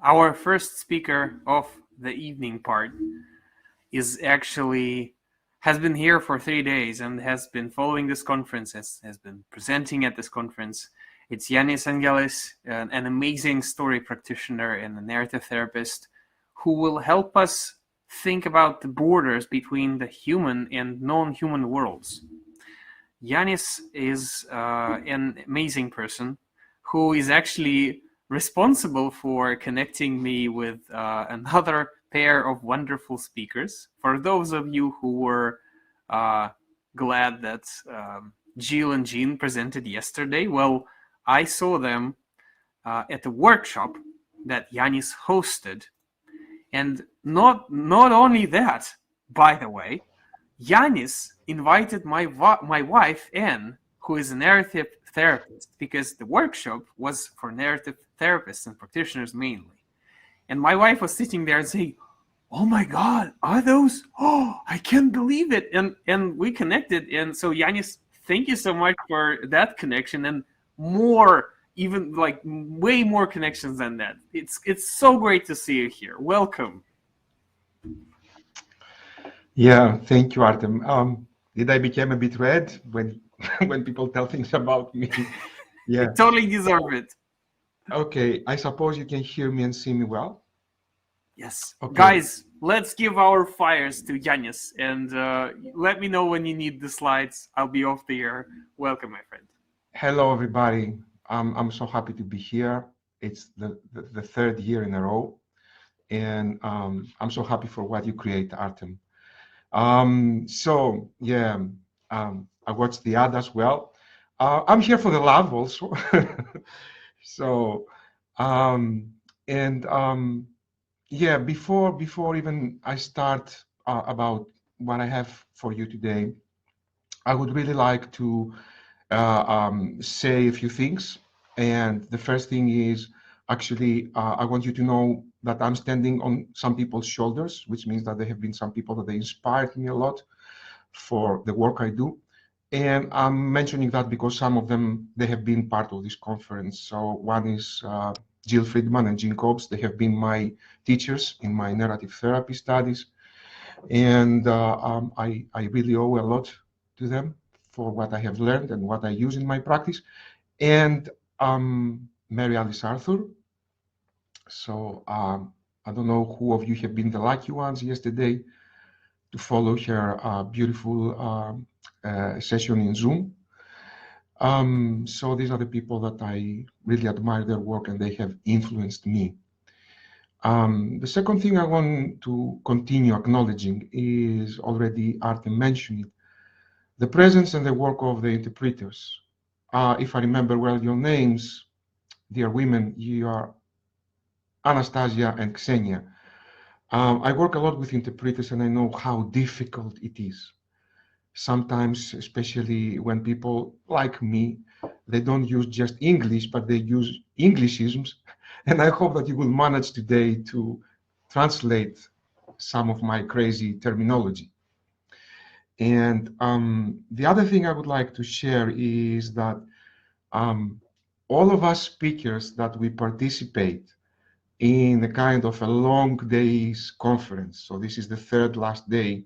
Our first speaker of the evening part has been here for 3 days and has been following this conference, has been presenting at this conference. It's Yanis Angelis, an amazing story practitioner and a narrative therapist who will help us think about the borders between the human and non-human worlds. Yanis is an amazing person who is actually responsible for connecting me with another pair of wonderful speakers. For those of you who were glad that Jill and Jean presented yesterday, well, I saw them at a workshop that Yanis hosted. And not only that, by the way, Yanis invited my wife, Anne, who is a narrative therapist, because the workshop was for narrative therapists and practitioners mainly. And my wife was sitting there and saying, "Oh my God, are those? Oh, I can't believe it." And we connected. And so Yanis, thank you so much for that connection and more, even like way more connections than that. It's so great to see you here. Welcome. Yeah, thank you, Artem. Did I become a bit red when when people tell things about me? Yeah. You totally deserve it. Okay, I suppose you can hear me and see me well? Yes. Okay. Guys, let's give our fires to Yanis and let me know when you need the slides. I'll be off the air. Welcome, my friend. Hello, everybody. I'm so happy to be here. It's the third year in a row, and I'm so happy for what you create, Artem. So yeah, I watched the ad as well. I'm here for the love also. So, yeah, before even I start about what I have for you today, I would really like to say a few things. And the first thing is actually, I want you to know that I'm standing on some people's shoulders, which means that there have been some people that they inspired me a lot for the work I do. And I'm mentioning that because some of them, they have been part of this conference. So one is Jill Friedman and Jean Cobbs. They have been my teachers in my narrative therapy studies. And I really owe a lot to them for what I have learned and what I use in my practice. And Mary Alice Arthur. So I don't know who of you have been the lucky ones yesterday to follow her beautiful session in Zoom. So these are the people that I really admire their work and they have influenced me. The second thing I want to continue acknowledging is already Artem mentioned it, the presence and the work of the interpreters. If I remember well your names, dear women, you are Anastasia and Ksenia. I work a lot with interpreters and I know how difficult it is. Sometimes, especially when people like me, they don't use just English, but they use Englishisms. And I hope that you will manage today to translate some of my crazy terminology. And the other thing I would like to share is that all of us speakers that we participate in a kind of a long days conference, so this is the third last day,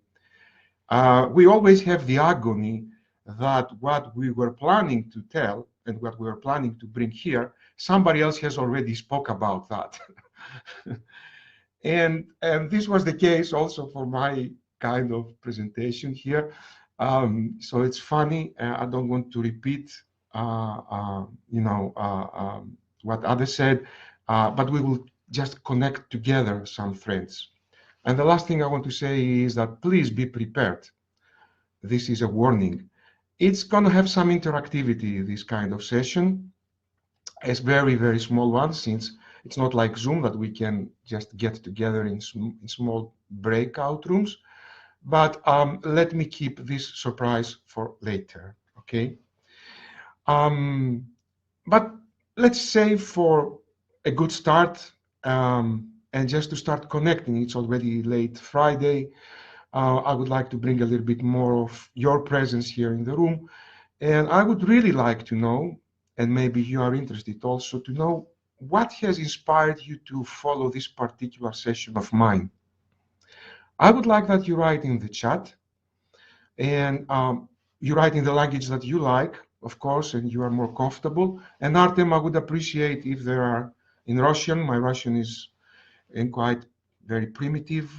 we always have the agony that what we were planning to tell and what we were planning to bring here, somebody else has already spoke about that. and this was the case also for my kind of presentation here. So it's funny. I don't want to repeat, what others said, but we will just connect together some threads. And the last thing I want to say is that please be prepared. This is a warning. It's going to have some interactivity, this kind of session. It's very, very small one, since it's not like Zoom that we can just get together in small breakout rooms. But let me keep this surprise for later, okay? But let's say for a good start, and just to start connecting, it's already late Friday, I would like to bring a little bit more of your presence here in the room. And I would really like to know, and maybe you are interested also to know, what has inspired you to follow this particular session of mine? I would like that you write in the chat, and you write in the language that you like, of course, and you are more comfortable. And Artem, I would appreciate if there are in Russian. My Russian is in quite very primitive,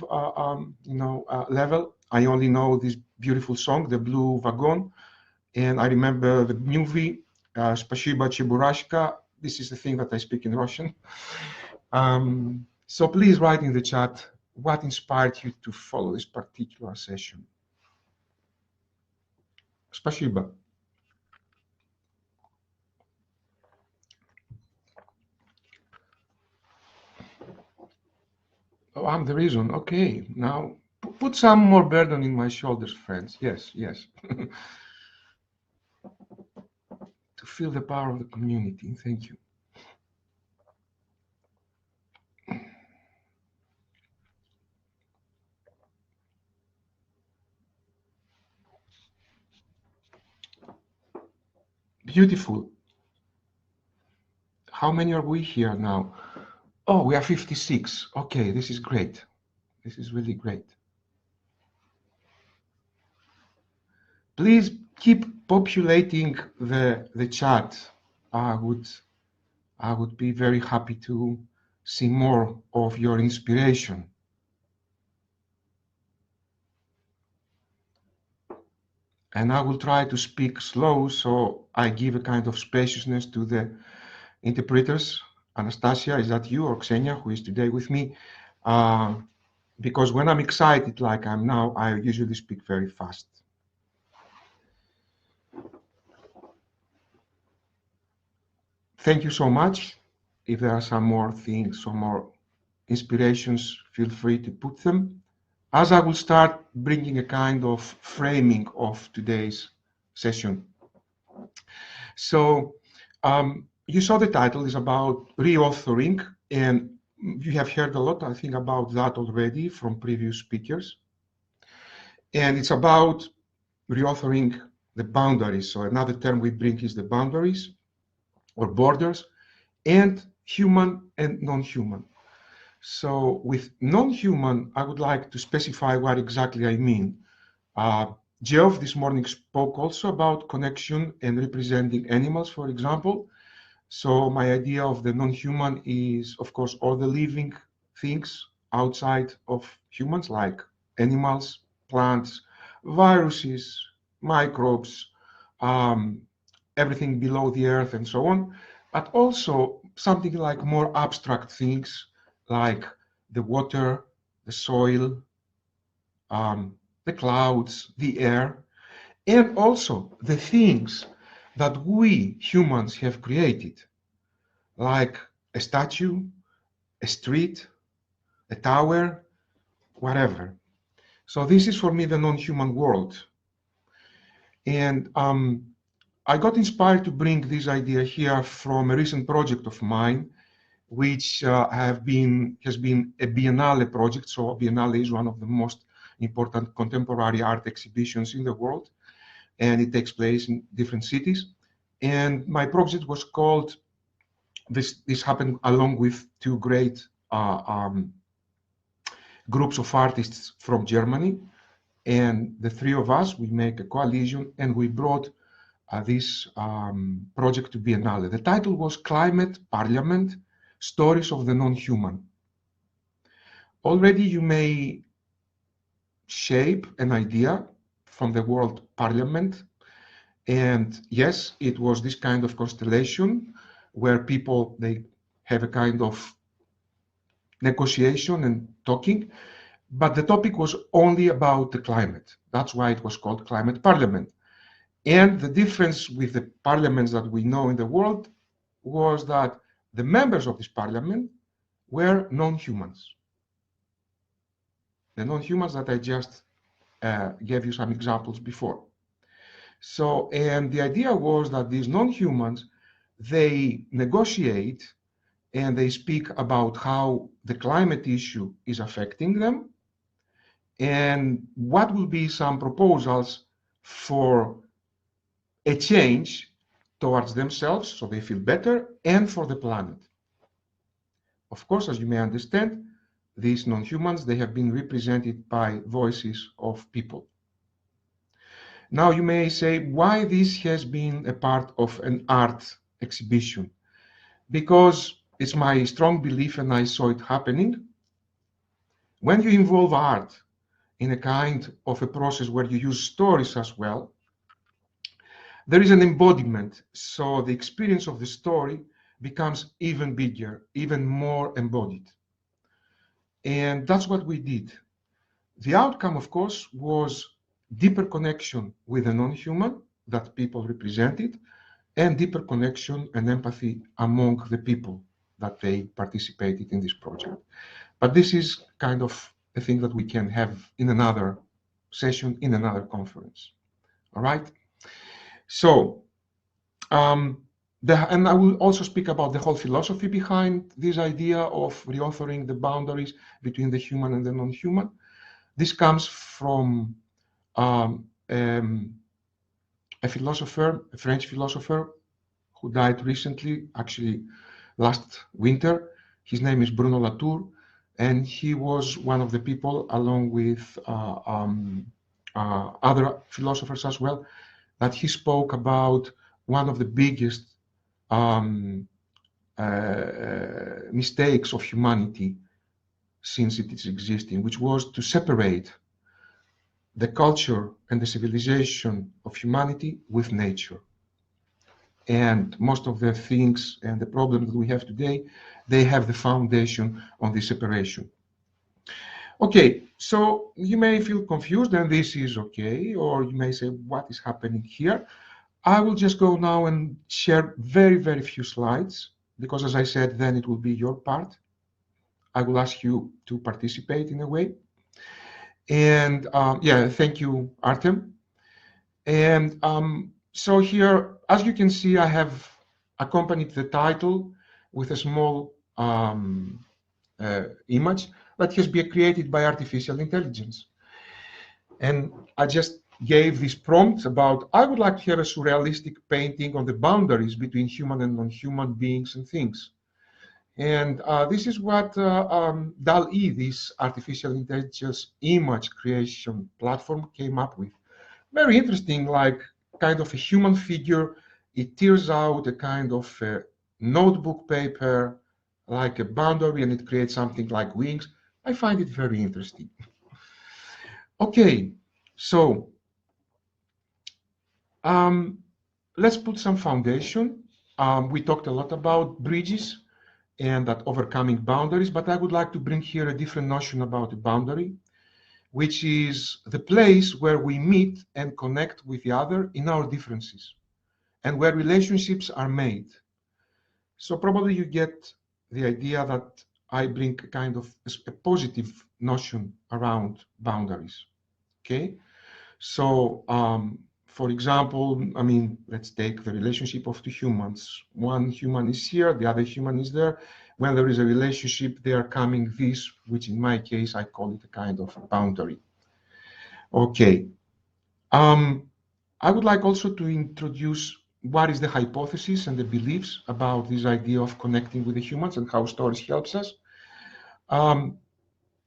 level. I only know this beautiful song, "The Blue Wagon," and I remember the movie, "Spasibo Cheburashka." This is the thing that I speak in Russian. So please write in the chat what inspired you to follow this particular session. Spasibo. Oh, I'm the reason. Okay, now put some more burden in my shoulders, friends. Yes, yes. To feel the power of the community. Thank you. Beautiful. How many are we here now? Oh, we are 56. Okay, this is great. This is really great. Please keep populating the chat. I would be very happy to see more of your inspiration. And I will try to speak slow, so I give a kind of spaciousness to the interpreters. Anastasia, is that you, or Xenia, who is today with me? Because when I'm excited like I'm now, I usually speak very fast. Thank you so much. If there are some more things, some more inspirations, feel free to put them. As I will start bringing a kind of framing of today's session. So you saw the title is about reauthoring, and you have heard a lot, I think, about that already from previous speakers. And it's about reauthoring the boundaries. So another term we bring is the boundaries or borders, and human and non-human. So with non-human, I would like to specify what exactly I mean. Geoff this morning spoke also about connection and representing animals, for example. So my idea of the non-human is, of course, all the living things outside of humans, like animals, plants, viruses, microbes, everything below the earth and so on, but also something like more abstract things like the water, the soil, the clouds, the air, and also the things that we humans have created, like a statue, a street, a tower, whatever. So this is for me the non-human world. And I got inspired to bring this idea here from a recent project of mine, which has been a Biennale project. So Biennale is one of the most important contemporary art exhibitions in the world, and it takes place in different cities. And my project was called, this happened along with two great groups of artists from Germany. And the three of us, we make a coalition, and we brought this project to Biennale. The title was Climate Parliament, Stories of the Non-Human. Already you may shape an idea from the word parliament. And yes, it was this kind of constellation where people, they have a kind of negotiation and talking, but the topic was only about the climate. That's why it was called Climate Parliament. And the difference with the parliaments that we know in the world was that the members of this parliament were non-humans. The non-humans that I just gave you some examples before. So, and the idea was that these non-humans, they negotiate and they speak about how the climate issue is affecting them and what will be some proposals for a change towards themselves so they feel better and for the planet. Of course, as you may understand, these non-humans, they have been represented by voices of people. Now you may say why this has been a part of an art exhibition. Because it's my strong belief, and I saw it happening, when you involve art in a kind of a process where you use stories as well, there is an embodiment. So the experience of the story becomes even bigger, even more embodied. And that's what we did. The outcome, of course, was deeper connection with the non-human that people represented, and deeper connection and empathy among the people that they participated in this project. But this is kind of a thing that we can have in another session, in another conference. All right? So, and I will also speak about the whole philosophy behind this idea of reauthoring the boundaries between the human and the non-human. This comes from a philosopher, a French philosopher who died recently, actually last winter. His name is Bruno Latour, and he was one of the people, along with other philosophers as well, that he spoke about one of the biggest mistakes of humanity since it is existing, which was to separate the culture and the civilization of humanity with nature. And most of the things and the problems that we have today, they have the foundation on this separation. Okay, so you may feel confused, and this is okay, or you may say, what is happening here? I will just go now and share very, very few slides, because as I said, then it will be your part. I will ask you to participate in a way. And yeah, thank you, Artem. And so here, as you can see, I have accompanied the title with a small image that has been created by artificial intelligence. And I just gave this prompt about, I would like to have a surrealistic painting on the boundaries between human and non-human beings and things. And this is what DAL-E, this artificial intelligence image creation platform, came up with. Very interesting, like kind of a human figure. It tears out a kind of a notebook paper, like a boundary, and it creates something like wings. I find it very interesting. Okay, so let's put some foundation. We talked a lot about bridges and that overcoming boundaries, but I would like to bring here a different notion about a boundary, which is the place where we meet and connect with the other in our differences, and where relationships are made. So probably you get the idea that I bring a kind of a positive notion around boundaries, okay? So, for example, I mean, let's take the relationship of two humans. One human is here, the other human is there. When there is a relationship, they are coming this, which in my case, I call it a kind of boundary. Okay. I would like also to introduce what is the hypothesis and the beliefs about this idea of connecting with the humans and how stories helps us.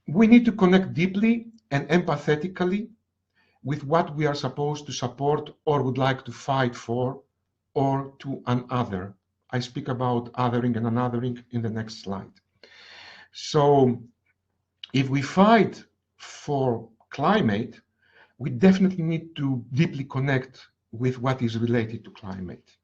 We need to connect deeply and empathetically with what we are supposed to support or would like to fight for, or to an other. I speak about othering and unothering in the next slide. So if we fight for climate, we definitely need to deeply connect with what is related to climate.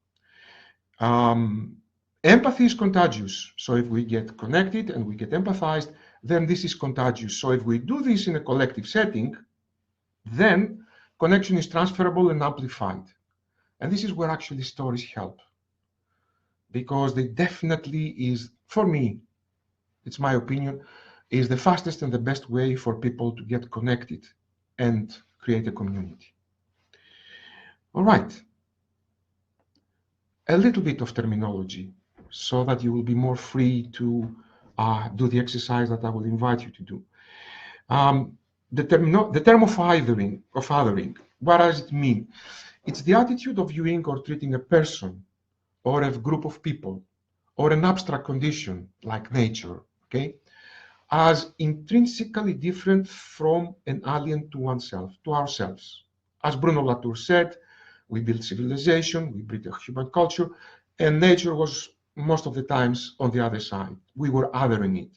Empathy is contagious. So if we get connected and we get empathized, then this is contagious. So if we do this in a collective setting, then connection is transferable and amplified. And this is where actually stories help. Because they definitely is, for me, it's my opinion, is the fastest and the best way for people to get connected and create a community. All right. A little bit of terminology so that you will be more free to do the exercise that I will invite you to do. The term of othering, what does it mean? It's the attitude of viewing or treating a person or a group of people or an abstract condition like nature okay, as intrinsically different from an alien to oneself, to ourselves. As Bruno Latour said, we built civilization, we built a human culture, and nature was most of the times on the other side. We were othering it.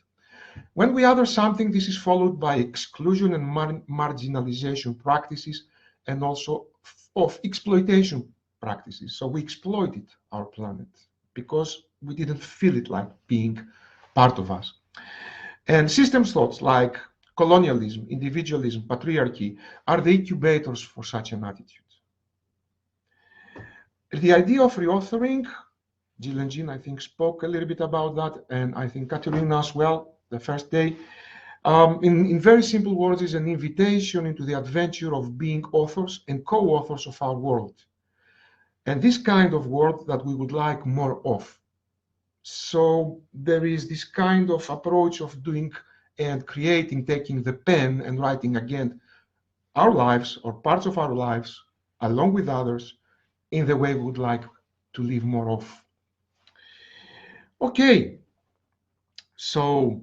When we other something, this is followed by exclusion and marginalization practices, and also of exploitation practices. So we exploited our planet because we didn't feel it like being part of us. And systems thoughts like colonialism, individualism, patriarchy are the incubators for such an attitude. The idea of reauthoring, Jill and Jean, I think, spoke a little bit about that, and I think Katerina as well, the first day. In very simple words, is an invitation into the adventure of being authors and co-authors of our world. And this kind of world that we would like more of. So there is this kind of approach of doing and creating, taking the pen and writing again our lives or parts of our lives along with others in the way we would like to live more of. Okay, so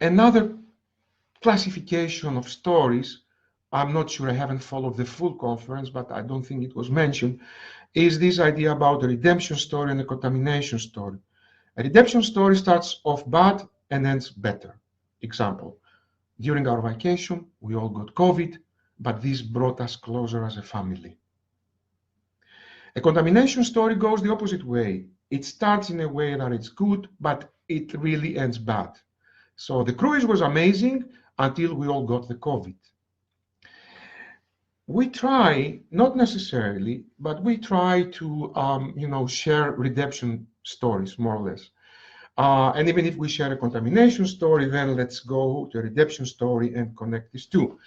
another classification of stories, I'm not sure, I haven't followed the full conference, but I don't think it was mentioned, is this idea about a redemption story and a contamination story. A redemption story starts off bad and ends better. Example, during our vacation, we all got COVID, but this brought us closer as a family. A contamination story goes the opposite way. It starts in a way that it's good, but it really ends bad. So the cruise was amazing until we all got the COVID. We try, not necessarily, but we try to, share redemption stories, more or less. And even if we share a contamination story, then let's go to a redemption story and connect these two.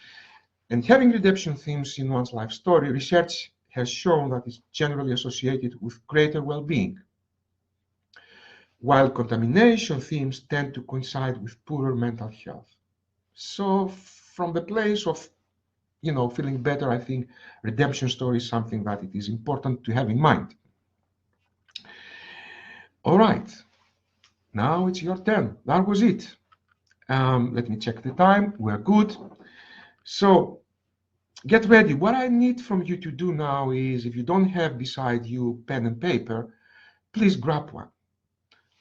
And having redemption themes in one's life story, research has shown that it's generally associated with greater well-being, while contamination themes tend to coincide with poorer mental health. So from the place of feeling better, I think redemption story is something that it is important to have in mind. All right, now it's your turn. That was it. Let me check the time. We're good. So get ready. What I need from you to do now is, if you don't have beside you pen and paper, please grab one.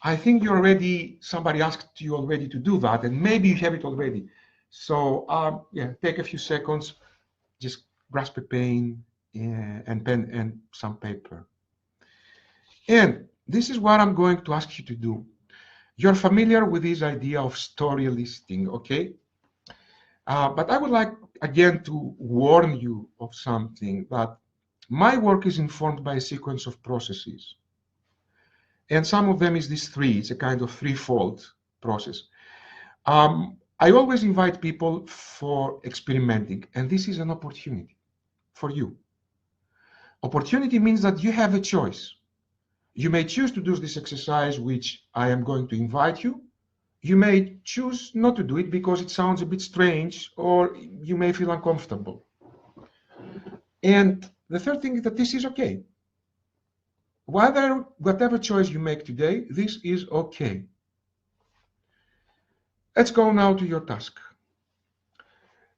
I think you already, somebody asked you already to do that, and maybe you have it already. So yeah, take a few seconds, just grasp a pen and some paper. And this is what I'm going to ask you to do. You're familiar with this idea of story listing, okay? But I would like, again, to warn you of something, that my work is informed by a sequence of processes. And some of them is this three. It's a kind of threefold process. I always invite people for experimenting, and this is an opportunity for you. Opportunity means that you have a choice. You may choose to do this exercise, which I am going to invite you. You may choose not to do it because it sounds a bit strange, or you may feel uncomfortable. And the third thing is that this is okay. Whatever choice you make today, this is okay. Let's go now to your task.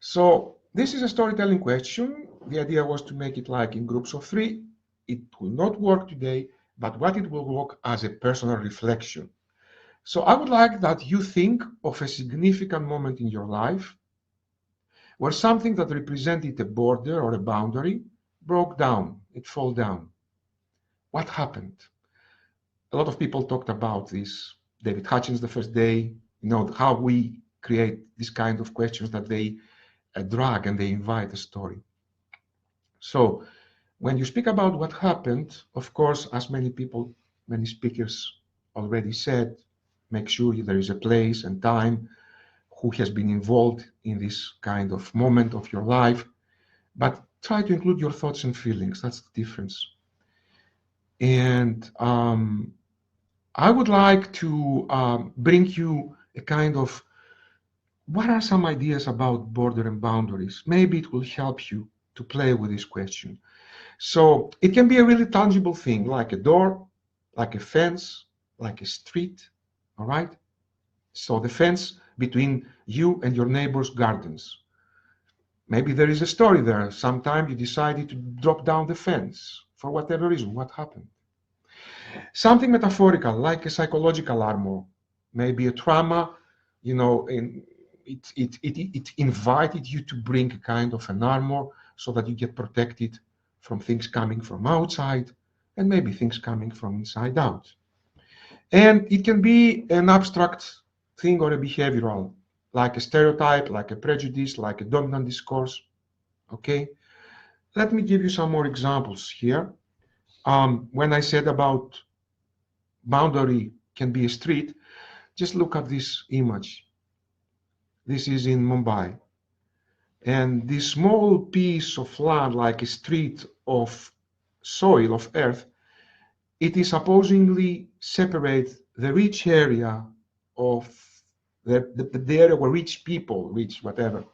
So this is a storytelling question. The idea was to make it like in groups of three. It will not work today, but what it will work as a personal reflection. So I would like that you think of a significant moment in your life where something that represented a border or a boundary broke down, it fell down. What happened? A lot of people talked about this. David Hutchins, the first day, how we create these kind of questions that they drag and they invite a story. So when you speak about what happened, of course, as many speakers already said, make sure there is a place and time, who has been involved in this kind of moment of your life, but try to include your thoughts and feelings. That's the difference. And I would like to bring you a kind of, what are some ideas about border and boundaries? Maybe it will help you to play with this question. So it can be a really tangible thing, like a door, like a fence, like a street, all right? So the fence between you and your neighbor's gardens. Maybe there is a story there. Sometime you decided to drop down the fence for whatever reason. What happened? Something metaphorical, like a psychological armor, maybe a trauma, and it invited you to bring a kind of an armor so that you get protected from things coming from outside and maybe things coming from inside out. And it can be an abstract thing or a behavioral, like a stereotype, like a prejudice, like a dominant discourse. Okay, let me give you some more examples here. When I said about boundary can be a street, just look at this image. This is in Mumbai. And this small piece of land, like a street of soil, of earth, it is supposedly separate the rich area of the area where rich people, rich, whatever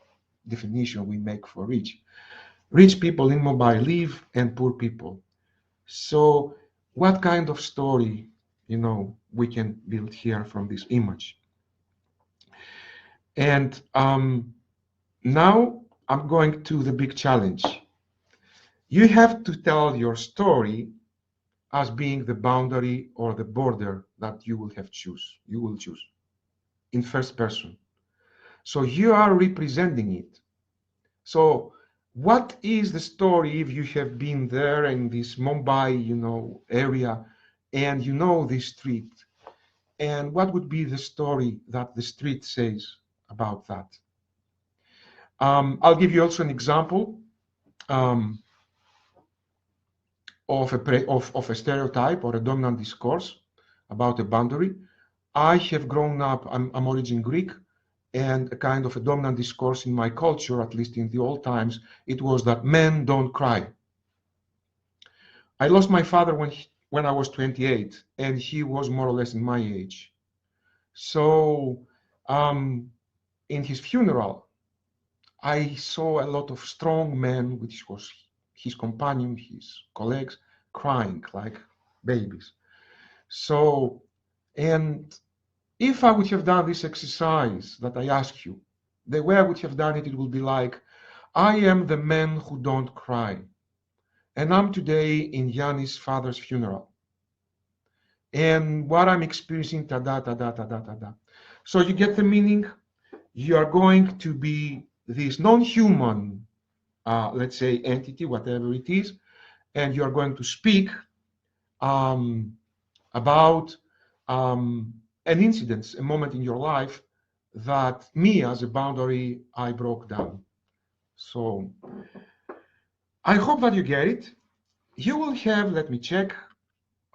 definition we make for rich people in Mumbai live and poor people. So what kind of story, we can build here from this image? And now I'm going to the big challenge. You have to tell your story as being the boundary or the border that you will choose in first person. So you are representing it. So what is the story if you have been there in this Mumbai, area, and you know this street? And what would be the story that the street says about that? I'll give you also an example of a stereotype or a dominant discourse about a boundary. I have grown up, I'm origin Greek, and a kind of a dominant discourse in my culture, at least in the old times, it was that men don't cry. I lost my father when I was 28, and he was more or less in my age. So in his funeral, I saw a lot of strong men, which was his companion, his colleagues, crying like babies. So, and if I would have done this exercise that I ask you, the way I would have done it, it would be like, I am the man who don't cry. And I'm today in Yanni's father's funeral. And what I'm experiencing, ta-da, ta-da, ta-da, ta-da. So you get the meaning? You are going to be this non-human, let's say, entity, whatever it is, and you are going to speak about an incident, a moment in your life that me as a boundary, I broke down. So I hope that you get it. You will have, let me check,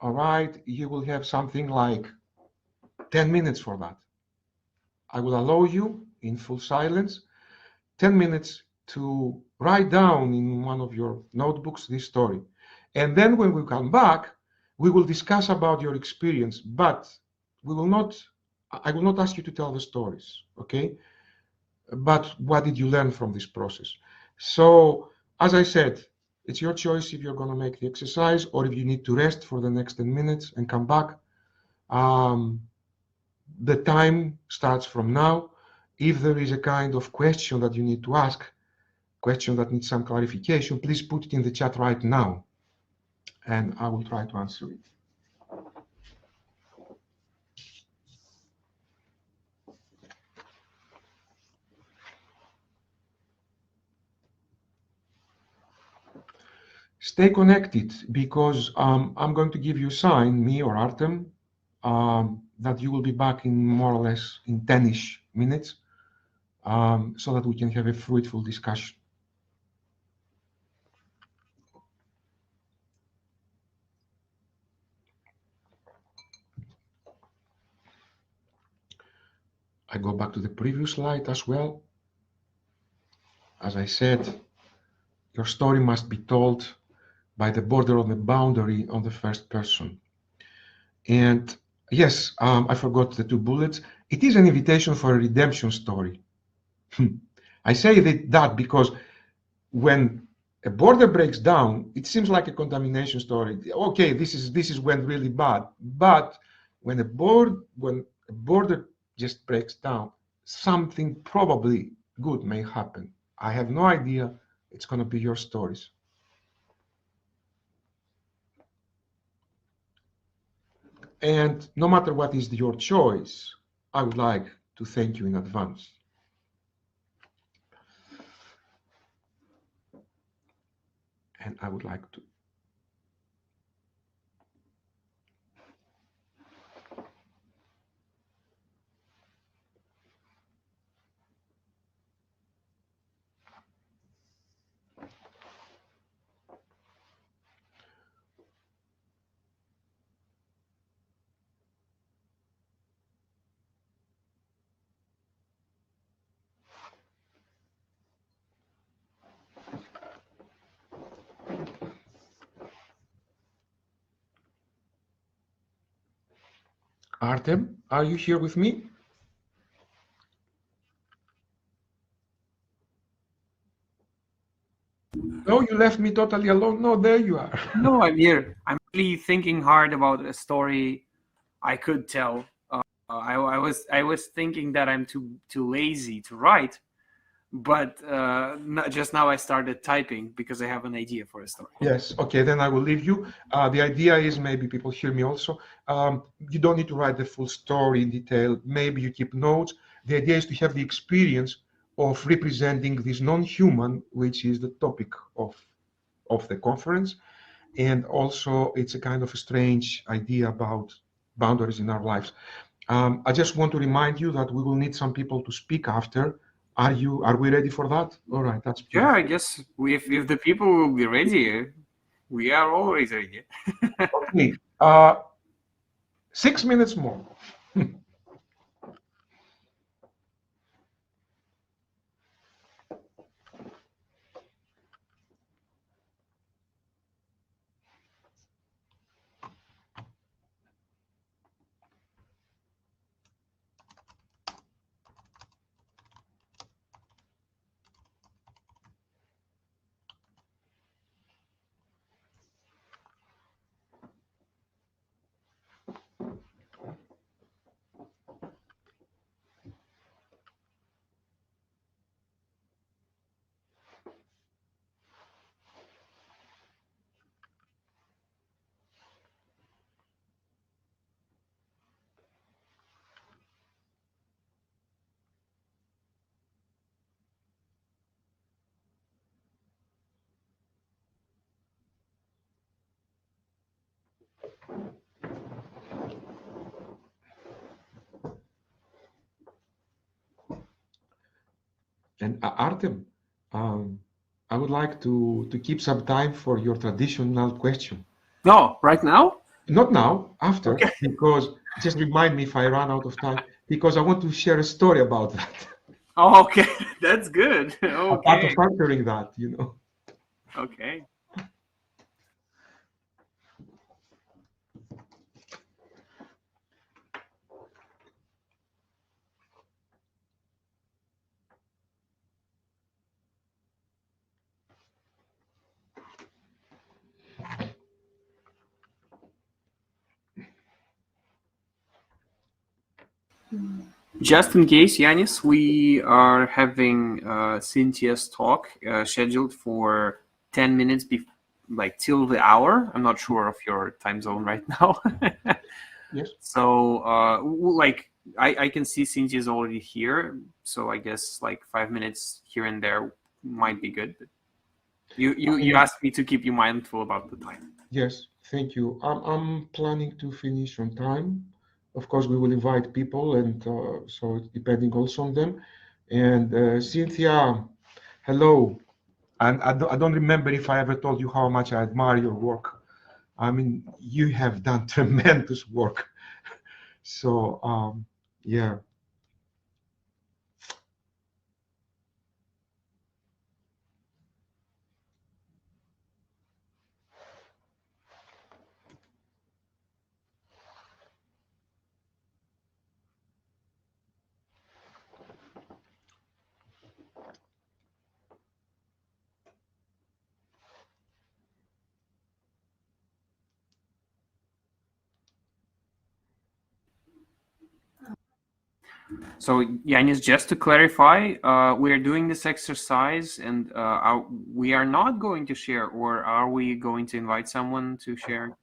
all right, you will have something like 10 minutes for that. I will allow you in full silence, 10 minutes to write down in one of your notebooks this story. And then when we come back, we will discuss about your experience, but I will not ask you to tell the stories, okay? But what did you learn from this process? So, as I said, it's your choice if you're going to make the exercise or if you need to rest for the next 10 minutes and come back. The time starts from now. If there is a kind of question that you need to ask, question that needs some clarification, please put it in the chat right now, and I will try to answer it. Stay connected, because I'm going to give you a sign, me or Artem, that you will be back in more or less in 10-ish minutes, so that we can have a fruitful discussion. I go back to the previous slide as well. As I said, your story must be told by the border of the boundary on the first person. And yes, I forgot the 2 bullets. It is an invitation for a redemption story. I say that because when a border breaks down, it seems like a contamination story. Okay, this is when really bad. But when a border just breaks down, something probably good may happen. I have no idea. It's going to be your stories. And no matter what is your choice, I would like to thank you in advance. And I would like to. Artem, are you here with me? No, you left me totally alone. No, there you are. No, I'm here. I'm really thinking hard about a story I could tell. I was thinking that I'm too lazy to write, but just now I started typing because I have an idea for a story. Yes, okay, then I will leave you. The idea is, maybe people hear me also. You don't need to write the full story in detail. Maybe you keep notes. The idea is to have the experience of representing this non-human, which is the topic of the conference. And also, it's a kind of a strange idea about boundaries in our lives. I just want to remind you that we will need some people to speak after. Are we ready for that? All right, that's Yeah, beautiful. I guess if the people will be ready, we are always ready. Okay, 6 minutes more. And Artem, um, I would like to keep some time for your traditional question. No, right now? Not now, after, Okay. because just remind me if I run out of time, because I want to share a story about that. Oh, okay. That's good. A part Okay. of answering that, you know. Okay. Just in case, Yanis, we are having Cynthia's talk scheduled for 10 minutes, like till the hour. I'm not sure of your time zone right now. Yes. So, like, I can see Cynthia's already here. So I guess like 5 minutes here and there might be good. But you asked me to keep you mindful about the time. Yes, thank you. I'm planning to finish on time. Of course, we will invite people, and so it's depending also on them. And Cynthia, hello. And I don't remember if I ever told you how much I admire your work. I mean, you have done tremendous work. So, yeah. So, Yanis, just to clarify, we are doing this exercise and we are not going to share, or are we going to invite someone to share?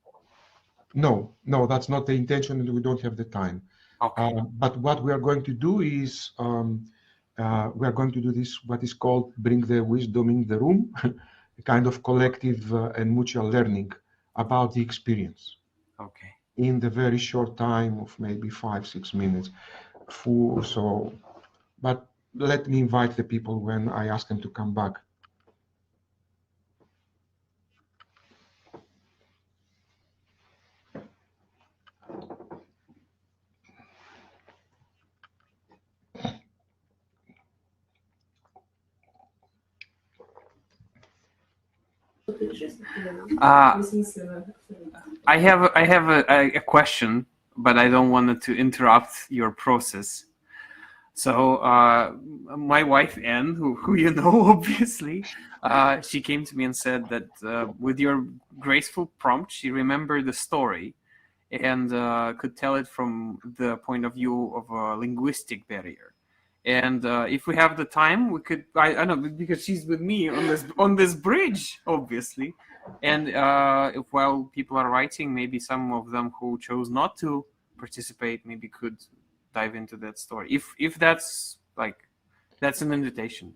No, no, that's not the intention, and we don't have the time. Okay. But what we are going to do is we are going to do this, what is called bring the wisdom in the room, a kind of collective and mutual learning about the experience Okay. in the very short time of maybe 5-6 minutes. But let me invite the people when I ask them to come back. I have a question, but I don't want to interrupt your process. So my wife Anne, who you know obviously, she came to me and said that with your graceful prompt, she remembered the story and could tell it from the point of view of a linguistic barrier. And if we have the time, we could. I know, because she's with me on this bridge, obviously. And if while people are writing, maybe some of them who chose not to participate maybe could dive into that story. If that's that's an invitation.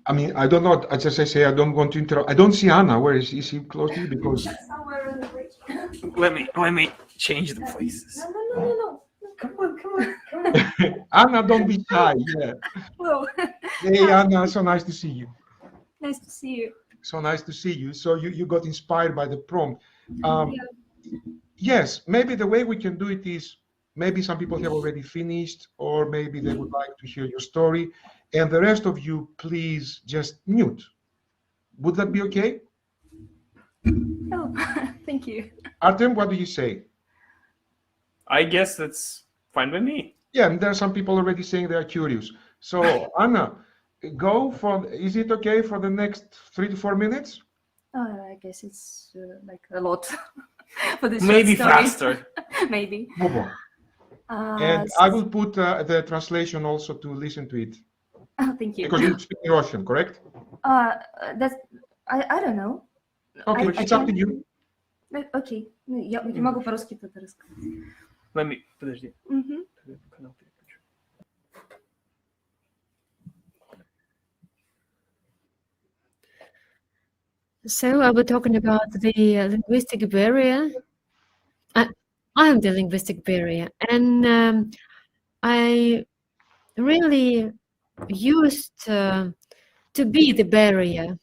I mean, I don't know. As I say, I don't want to interrupt. I don't see Anna. Where is she close to you? Because somewhere on the bridge. let me change the places. No. Come on. Anna, don't be shy. Yeah. Hello. Hey, Anna, so nice to see you. Nice to see you. So nice to see you. So you got inspired by the prompt. Yeah. Yes, maybe the way we can do it is maybe some people have already finished, or maybe they would like to hear your story. And the rest of you, please just mute. Would that be okay? Oh, thank you. Artem, what do you say? I guess that's fine with me. Yeah, and there are some people already saying they are curious. So, Anna, go for, is it okay for the next 3 to 4 minutes? I guess it's like a lot for this Maybe short story. faster. Maybe. Bobo. And I will put the translation also to listen to it. Oh, thank you. Because you speak Russian, correct? That's I don't know. Okay, it's up to you. Окей. Я могу по-русски это рассказать. Let me, подожди. Мгм. So I was talking about the linguistic barrier. I'm the linguistic barrier, and I really used to be the barrier.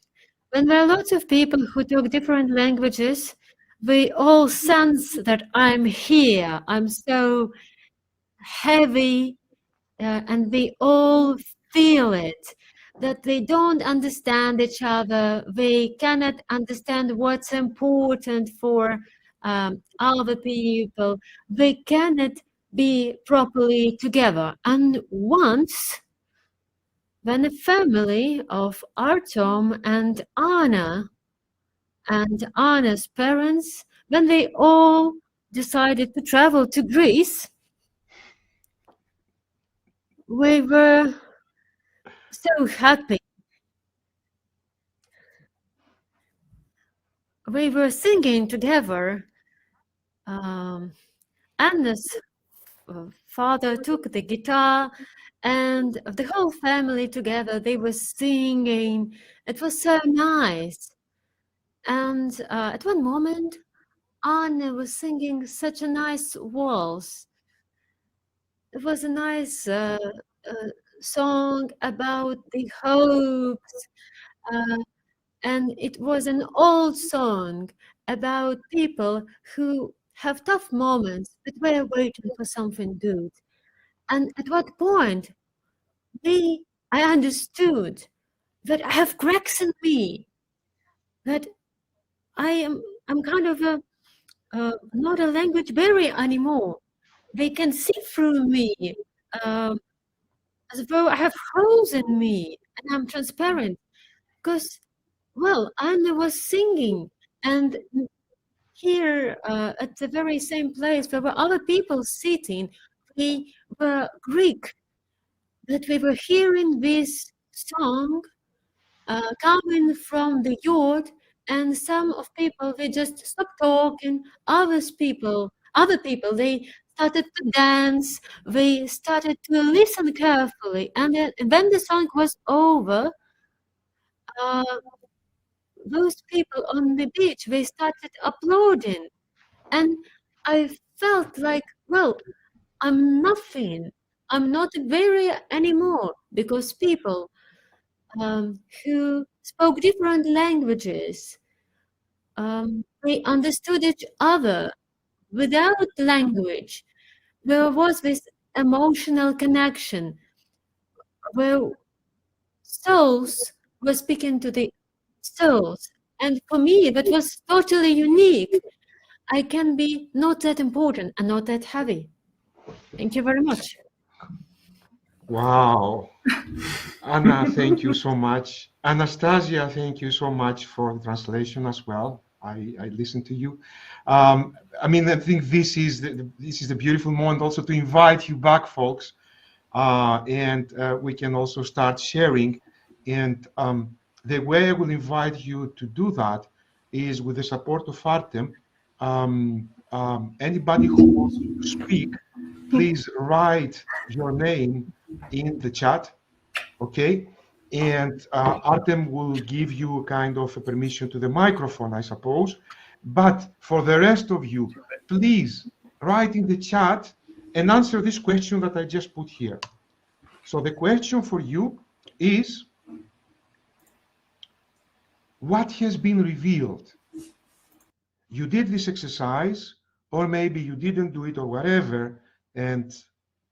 When there are lots of people who talk different languages, we all sense that I'm here. I'm so heavy, and we all feel it, that they don't understand each other. They cannot understand what's important for other people. They cannot be properly together. And once, when a family of Artem and Anna and Anna's parents, when they all decided to travel to Greece, we were so happy. We were singing together. Anna's father took the guitar, and the whole family together, they were singing. It was so nice. And at one moment, Anna was singing such a nice waltz. It was a nice song about the hopes, and it was an old song about people who have tough moments, but were waiting for something good. And at what point I understood that I have cracks in me, that I'm kind of not a language barrier anymore. They can see through me, as though I have holes in me, and I'm transparent. Because, well, Anna was singing, and here at the very same place, there were other people sitting. They were Greek, that we were hearing this song coming from the yard, and some of people they just stopped talking. Other people, they started to dance. They started to listen carefully, and then when the song was over, uh, those people on the beach they started applauding, and I felt like, well, I'm nothing. I'm not very anymore because people who spoke different languages, they understood each other without language. There was this emotional connection where souls were speaking to the souls. And for me, that was totally unique. I can be not that important and not that heavy. Thank you very much. Wow. Anna, thank you so much. Anastasia, thank you so much for the translation as well. I listened to you. I mean, I think this is the beautiful moment also to invite you back, folks, and we can also start sharing. And the way I will invite you to do that is with the support of Artem. Anybody who wants to speak, please write your name in the chat, okay? And Artem will give you kind of a permission to the microphone, I suppose. But for the rest of you, please write in the chat and answer this question that I just put here. So the question for you is, what has been revealed? You did this exercise, or maybe you didn't do it or whatever, and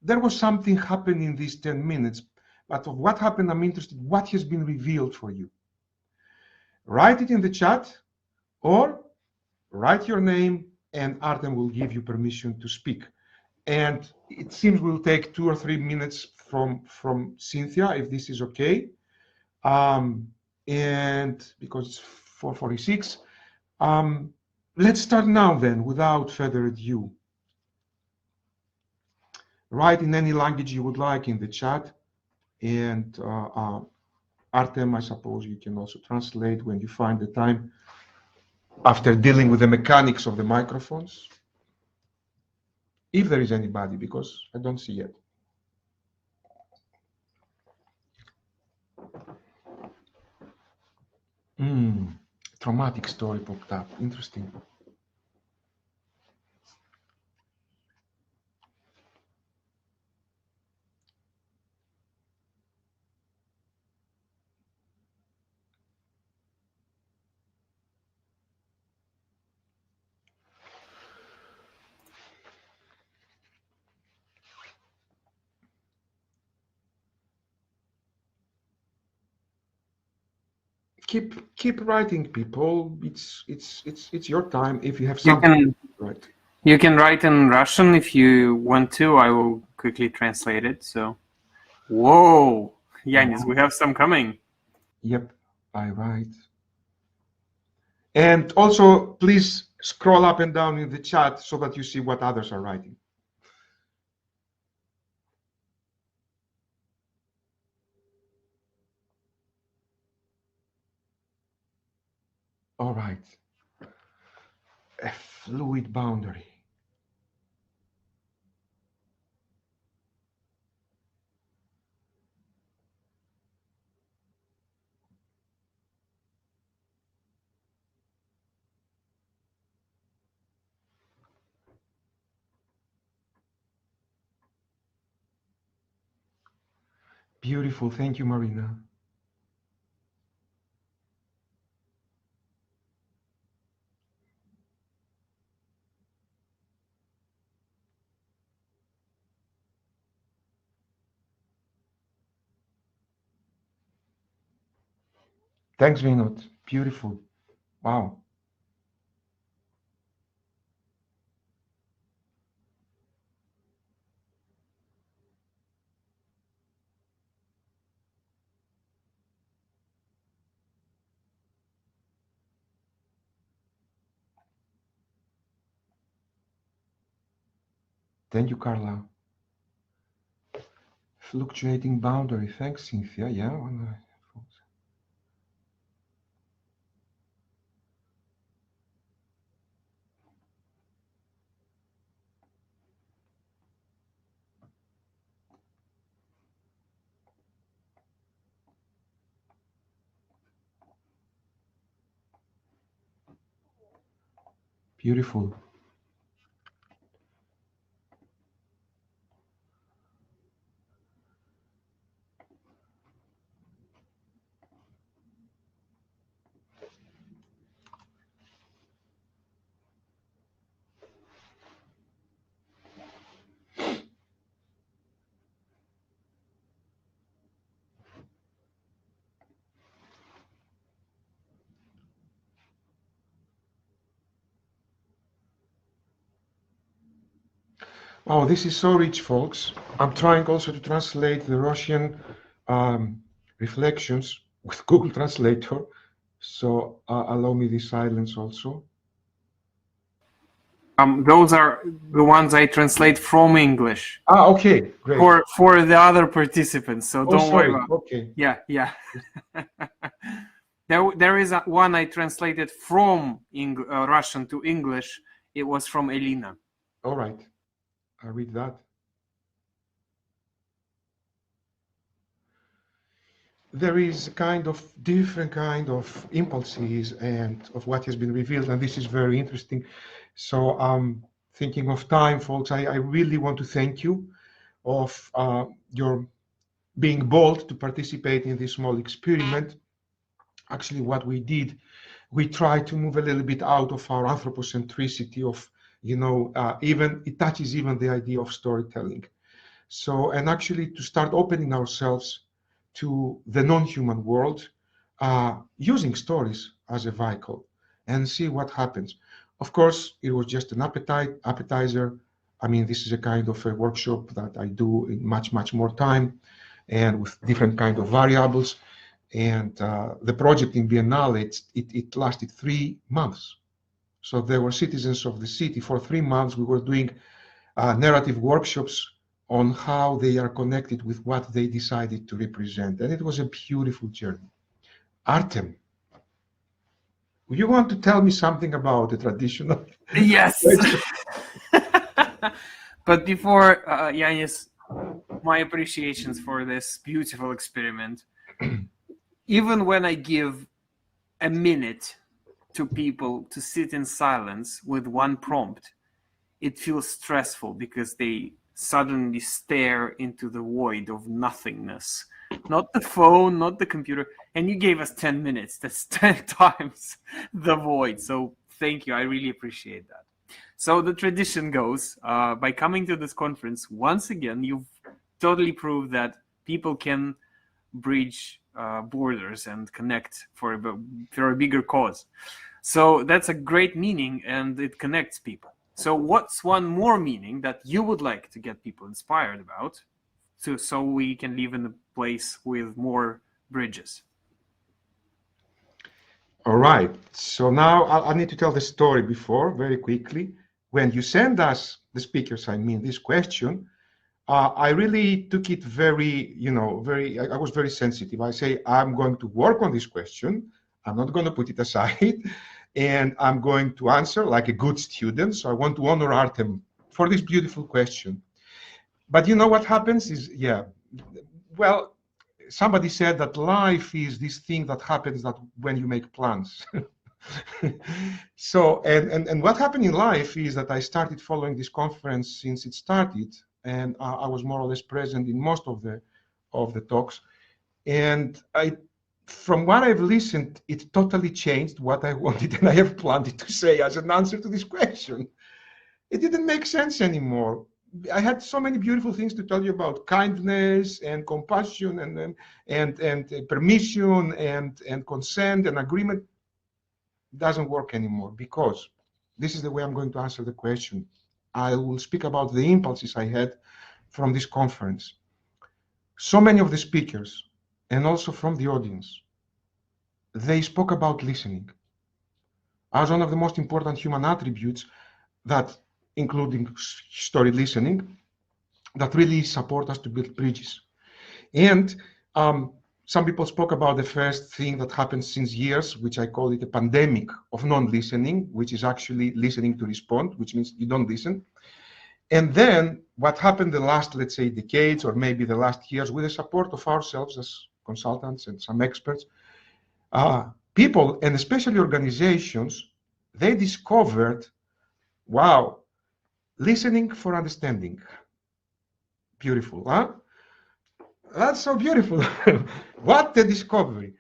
there was something happening in these 10 minutes. But of what happened, I'm interested, what has been revealed for you? Write it in the chat, or write your name, and Artem will give you permission to speak. And it seems we'll take 2 or 3 minutes from Cynthia, if this is okay. And because it's 4:46, let's start now then, without further ado. Write in any language you would like in the chat, and Artem, I suppose you can also translate when you find the time after dealing with the mechanics of the microphones. If there is anybody, because I don't see yet. Traumatic story popped up. Interesting. Keep writing, people. It's your time. If you have something, right? You can write in Russian if you want to. I will quickly translate it. So, whoa, Yanis, we have some coming. Yep, I write. And also, please scroll up and down in the chat so that you see what others are writing. All right. A fluid boundary. Beautiful. Thank you, Marina. Thanks, Vinod. Beautiful. Wow. Thank you, Carla. Fluctuating boundary. Thanks, Cynthia. Yeah. Beautiful. Oh, this is so rich, folks. I'm trying also to translate the Russian reflections with Google Translator. So allow me this silence also. Those are the ones I translate from English. Ah, okay, great. For the other participants, so don't worry about. Okay. Yeah. There is one I translated from Russian to English. It was from Elena. All right, I'll read that. There is a kind of different kind of impulses and of what has been revealed, and this is very interesting. So thinking of time, folks, I really want to thank you of your being bold to participate in this small experiment. Actually, what we did, we tried to move a little bit out of our anthropocentricity of, even it touches even the idea of storytelling. So, and actually to start opening ourselves to the non-human world, using stories as a vehicle and see what happens. Of course, it was just an appetizer. I mean, this is a kind of a workshop that I do in much more time and with different kind of variables. And the project in Biennale, it lasted 3 months. So there were citizens of the city. For 3 months, we were doing narrative workshops on how they are connected with what they decided to represent. And it was a beautiful journey. Artem, you want to tell me something about the traditional? Yes. But before, Yanis, my appreciations for this beautiful experiment. Even when I give a minute to people to sit in silence with one prompt, it feels stressful because they suddenly stare into the void of nothingness. Not the phone, not the computer. And you gave us 10 minutes. That's 10 times the void. So thank you. I really appreciate that. So the tradition goes, by coming to this conference, once again, you've totally proved that people can bridge borders and connect for a bigger cause. So that's a great meaning, and it connects people. So what's one more meaning that you would like to get people inspired about, so we can live in a place with more bridges? All right. So now I need to tell the story before, very quickly. When you send us, the speakers, I mean, this question, I really took it very, I was very sensitive. I say, I'm going to work on this question. I'm not going to put it aside. And I'm going to answer like a good student. So I want to honor Artem for this beautiful question. But you know what happens is, well, somebody said that life is this thing that happens that when you make plans. So, and what happened in life is that I started following this conference since it started, and I was more or less present in most of the talks. And from what I've listened, it totally changed what I wanted and I have planned to say as an answer to this question. It didn't make sense anymore. I had so many beautiful things to tell you about kindness and compassion and permission and consent and agreement. Doesn't work anymore, because this is the way I'm going to answer the question. I will speak about the impulses I had from this conference. So many of the speakers, and also from the audience, they spoke about listening as one of the most important human attributes, that, including story listening, that really support us to build bridges. And some people spoke about the first thing that happened since years, which I call it a pandemic of non-listening, which is actually listening to respond, which means you don't listen. And then what happened the last, let's say, decades, or maybe the last years, with the support of ourselves as consultants and some experts, people, and especially organizations, they discovered, wow, listening for understanding. Beautiful, huh? That's so beautiful. What a discovery.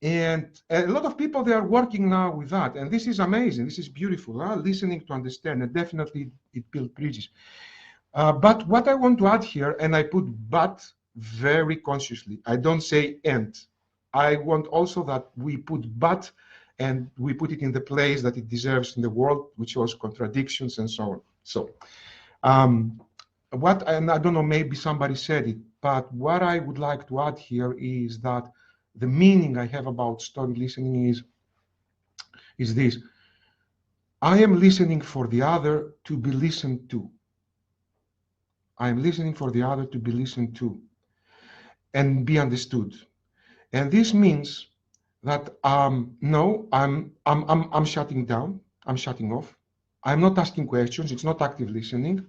And a lot of people, they are working now with that. And this is amazing. This is beautiful, huh? Listening to understand. And definitely it builds bridges. But what I want to add here, and I put but very consciously, I don't say and. I want also that we put but, and we put it in the place that it deserves in the world, which shows contradictions and so on. So, and I don't know, maybe somebody said it, but what I would like to add here is that the meaning I have about story listening is this. I am listening for the other to be listened to. I am listening for the other to be listened to and be understood. And this means that no, I'm shutting down, I'm shutting off. I'm not asking questions, it's not active listening.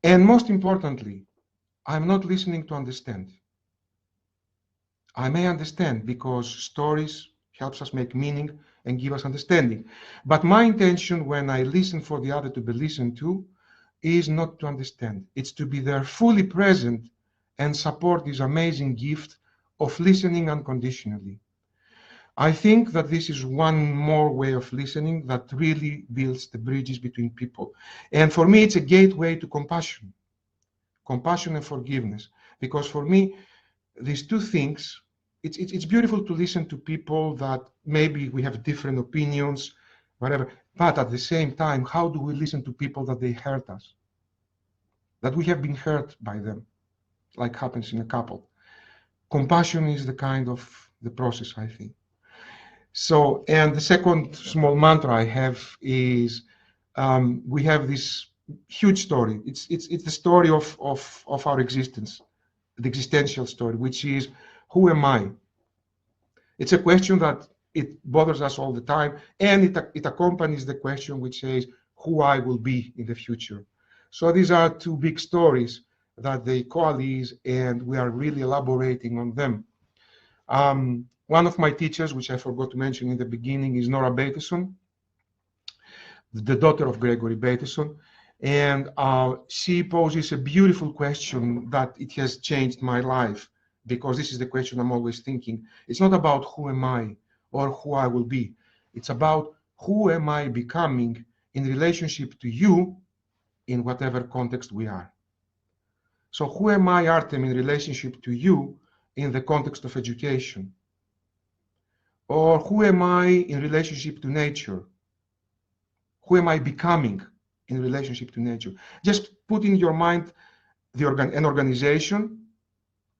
And most importantly, I'm not listening to understand. I may understand because stories helps us make meaning and give us understanding. But my intention when I listen for the other to be listened to is not to understand. It's to be there fully present and support this amazing gift of listening unconditionally. I think that this is one more way of listening that really builds the bridges between people. And for me, it's a gateway to compassion and forgiveness. Because for me, these two things, it's beautiful to listen to people that maybe we have different opinions, whatever. But at the same time, how do we listen to people that they hurt us? That we have been hurt by them, like happens in a couple. Compassion is the kind of the process, I think. So, and the second small mantra I have is we have this huge story. It's the story of our existence, the existential story, which is, who am I? It's a question that it bothers us all the time, and it accompanies the question which says, who I will be in the future. So these are two big stories that they coalesce, and we are really elaborating on them. One of my teachers, which I forgot to mention in the beginning, is Nora Bateson, the daughter of Gregory Bateson. And she poses a beautiful question that it has changed my life, because this is the question I'm always thinking. It's not about who am I or who I will be. It's about who am I becoming in relationship to you in whatever context we are. So who am I, Artem, in relationship to you in the context of education? Or who am I in relationship to nature? Who am I becoming in relationship to nature? Just put in your mind an organization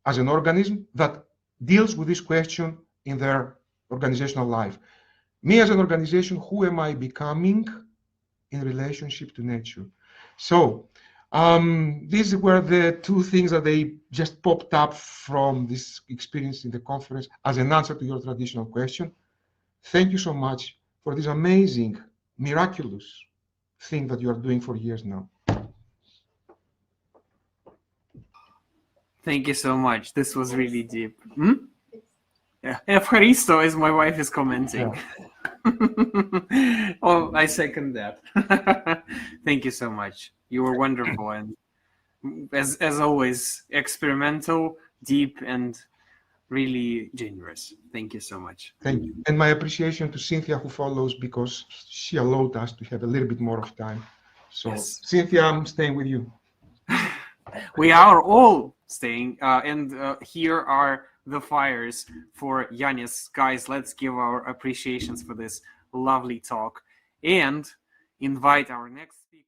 as an organism that deals with this question in their organizational life. Me as an organization, who am I becoming in relationship to nature? So these were the two things that they just popped up from this experience in the conference as an answer to your traditional question. Thank you so much for this amazing, miraculous thing that you are doing for years now. Thank you so much. This was really deep. Yeah, Evharisto, as my wife is commenting. Yeah. Oh, I second that. Thank you so much. You were wonderful, and as always, experimental, deep, and really generous. Thank you so much. Thank you. And my appreciation to Cynthia, who follows, because she allowed us to have a little bit more of time. So, yes. Cynthia, I'm staying with you. We are all staying, and here are the fires for Yanis. Guys, let's give our appreciations for this lovely talk and invite our next speaker.